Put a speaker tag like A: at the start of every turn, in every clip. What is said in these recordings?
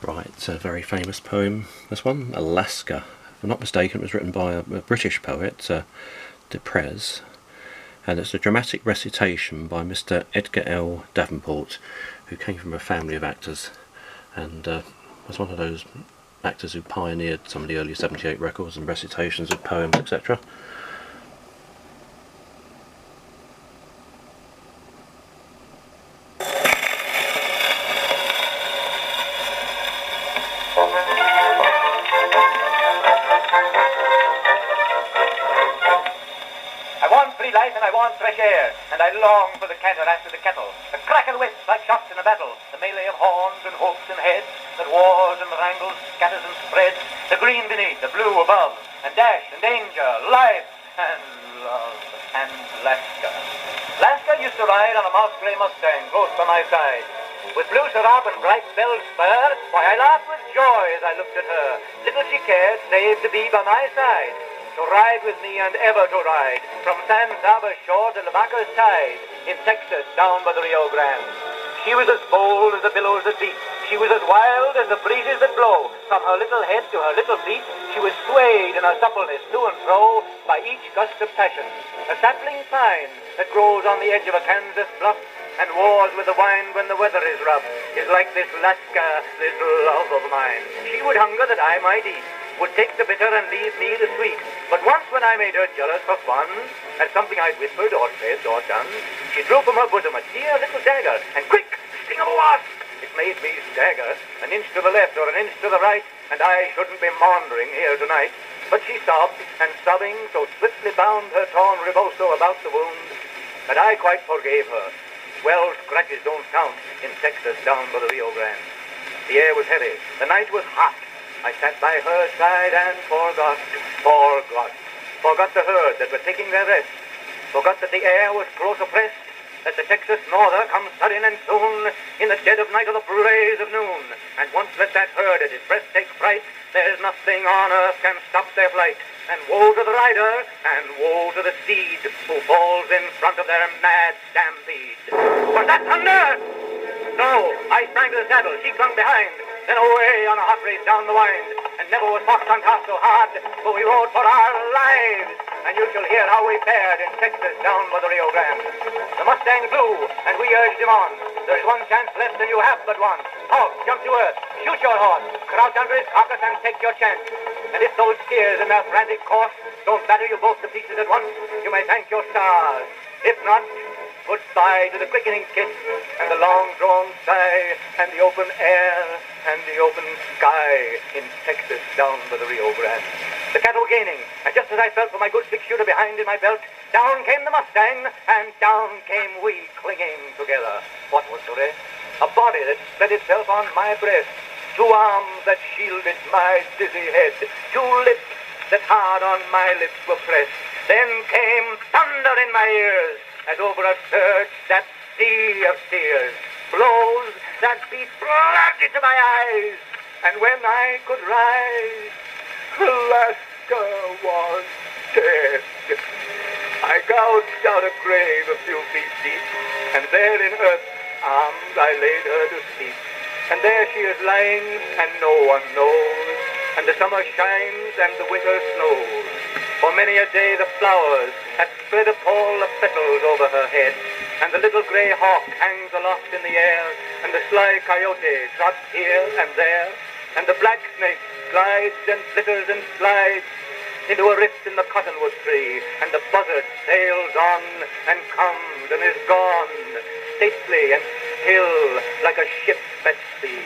A: Right, a very famous poem, this one, Lasca. If I'm not mistaken, it was written by a British poet, Depres, and it's a dramatic recitation by Mr. Edgar L Davenport, who came from a family of actors, and was one of those actors who pioneered some of the early 78 records and recitations of poems, etc.
B: And I want fresh air, and I long for the canter after the kettle, the crackle whips like shots in a battle, the melee of horns and hoofs and heads, that wars and wrangles, scatters and spreads, the green beneath, the blue above, and dash and danger, life and love and Lasca. Lasca used to ride on a mouse grey Mustang close by my side, with blue syrup and bright bell spur. Why, I laughed with joy as I looked at her. Little she cared save to be by my side, to ride with me and ever to ride, from San Saba shore to Lamacca's tide, in Texas down by the Rio Grande. She was as bold as the billows that beat, she was as wild as the breezes that blow. From her little head to her little feet, she was swayed in her suppleness to and fro by each gust of passion. A sapling pine that grows on the edge of a Kansas bluff, and wars with the wind when the weather is rough, is like this Lasca, this love of mine. She would hunger that I might eat, would take the bitter and leave me the sweet. But once when I made her jealous for fun, at something I'd whispered or said or done, she drew from her bosom a dear little dagger, and quick, sting of a wasp! It made me stagger, an inch to the left or an inch to the right, and I shouldn't be maundering here tonight. But she sobbed, and sobbing so swiftly bound her torn reboso about the wound, that I quite forgave her. Well, scratches don't count in Texas down by the Rio Grande. The air was heavy, the night was hot. I sat by her side and forgot the herd that were taking their rest, forgot that the air was close oppressed, that the Texas norther comes sudden and soon, in the dead of night or the blaze of noon, and once let that herd at his breast take fright, there's nothing on earth can stop their flight. And woe to the rider, and woe to the steed, who falls in front of their mad stampede. Was that thunder? No, I sprang to the saddle, she clung behind, then away on a hot race down the wind. And never was fox hunt half so hard, for we rode for our lives. And you shall hear how we fared in Texas down by the Rio Grande. The Mustang flew, and we urged him on. There's one chance left, and you have but one. Halt, jump to earth, shoot your horse, crouch under his carcass and take your chance. And if those steers in their frantic course don't batter you both to pieces at once, you may thank your stars. If not, goodbye to the quickening kiss, and the long-drawn sigh, and the open air, and the open sky in Texas down by the Rio Grande. The cattle gaining, and just as I felt for my good six-shooter behind in my belt, down came the Mustang, and down came we clinging together. What was the rest? A body that spread itself on my breast, two arms that shielded my dizzy head, two lips that hard on my lips were pressed. Then came thunder in my ears, as over a surge that sea of tears, blows that beat blood into my eyes, and when I could rise, Lasca was dead. I gouged out a grave a few feet deep, and there in earth's arms I laid her to sleep. And there she is lying, and no one knows, and the summer shines and the winter snows. For many a day the flowers had spread a pall of petals over her head, and the little grey hawk hangs aloft in the air, and the sly coyote trots here and there, and the black snake glides and flitters and slides into a rift in the cottonwood tree, and the buzzard sails on and comes and is gone, stately and still like a ship at sea.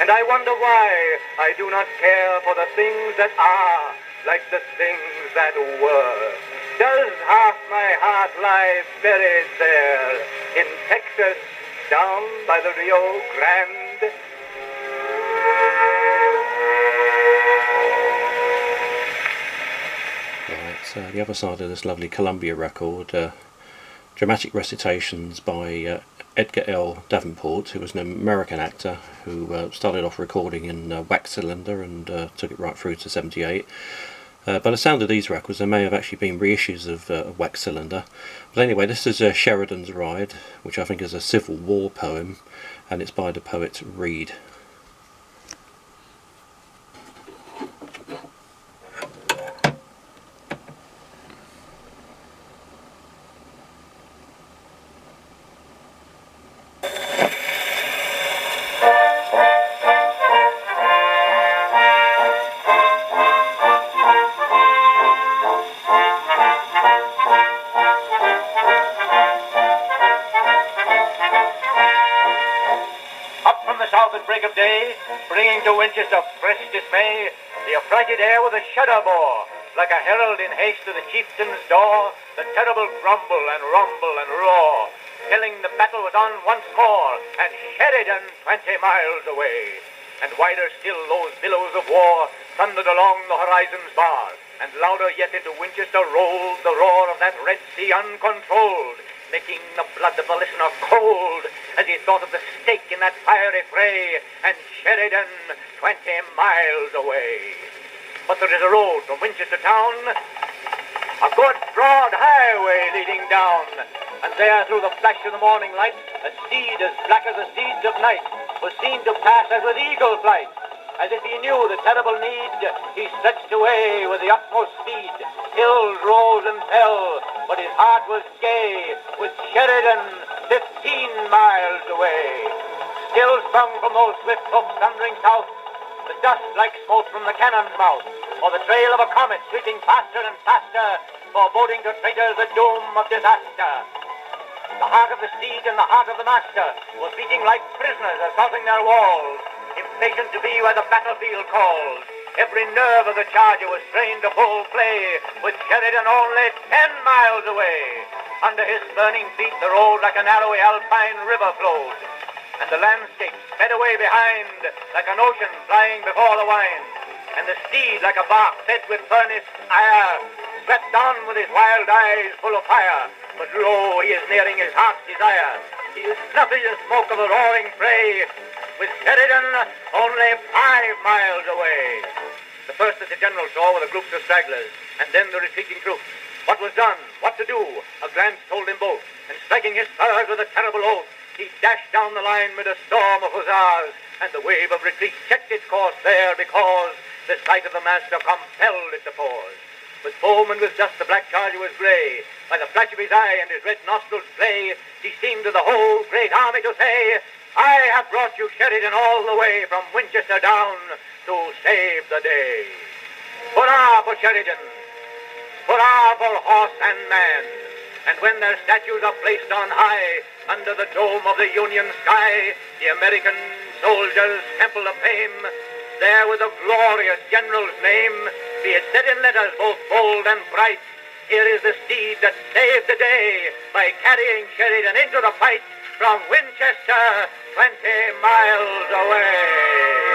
B: And I wonder why I do not care for the things that are like the things that were. Does half my heart lie buried there in Texas down by the Rio Grande?
A: Right, the other side of this lovely Columbia record, dramatic recitations by Edgar L Davenport, who was an American actor who started off recording in wax cylinder and took it right through to 78. By the sound of these records, there may have actually been reissues of wax cylinder. But anyway, this is Sheridan's Ride, which I think is a Civil War poem, and it's by the poet Read.
B: the south at break of day, bringing to Winchester fresh dismay. The affrighted air with a shudder bore, like a herald in haste to the chieftain's door, the terrible grumble and rumble and roar, telling the battle was on once more, and Sheridan 20 miles away. And wider still those billows of war thundered along the horizon's bar, and louder yet into Winchester rolled the roar of that Red Sea uncontrolled, making the blood of the listener cold as he thought of the stake in that fiery fray, and Sheridan 20 miles away. But there is a road from Winchester town, a good broad highway leading down, and there through the flash of the morning light, a steed as black as the steeds of night was seen to pass as with eagle flight. As if he knew the terrible need, he stretched away with the utmost speed. Hills rose and fell, but his heart was gay, with Sheridan 15 miles away. Still sprung from those swift hoofs thundering south, the dust like smoke from the cannon's mouth, or the trail of a comet sweeping faster and faster, foreboding to traitors the doom of disaster. The heart of the steed and the heart of the master was beating like prisoners assaulting their walls, impatient to be where the battlefield calls. Every nerve of the charger was strained to full play, with Sheridan only 10 miles away. Under his burning feet the road like an arrowy alpine river flowed, and the landscape sped away behind like an ocean flying before the wind. And the steed like a bark fed with furnace ire swept on with his wild eyes full of fire. But lo, he is nearing his heart's desire. He is snuffing the smoke of the roaring fray, with Sheridan only 5 miles away. The first that the general saw were the groups of stragglers, and then the retreating troops. What was done, what to do, a glance told him both, and striking his spurs with a terrible oath, he dashed down the line with a storm of hussars, and the wave of retreat checked its course there because the sight of the master compelled it to pause. With foam and with dust the black charger was grey. By the flash of his eye and his red nostrils play, he seemed to the whole great army to say, I have brought you, Sheridan, all the way from Winchester down to save the day. Hurrah for Sheridan! Hurrah for horse and man! And when their statues are placed on high, under the dome of the Union sky, the American soldiers' temple of fame, there with the glorious general's name, be it said in letters both bold and bright, here is the steed that saved the day by carrying Sheridan into the fight from Winchester 20 miles away.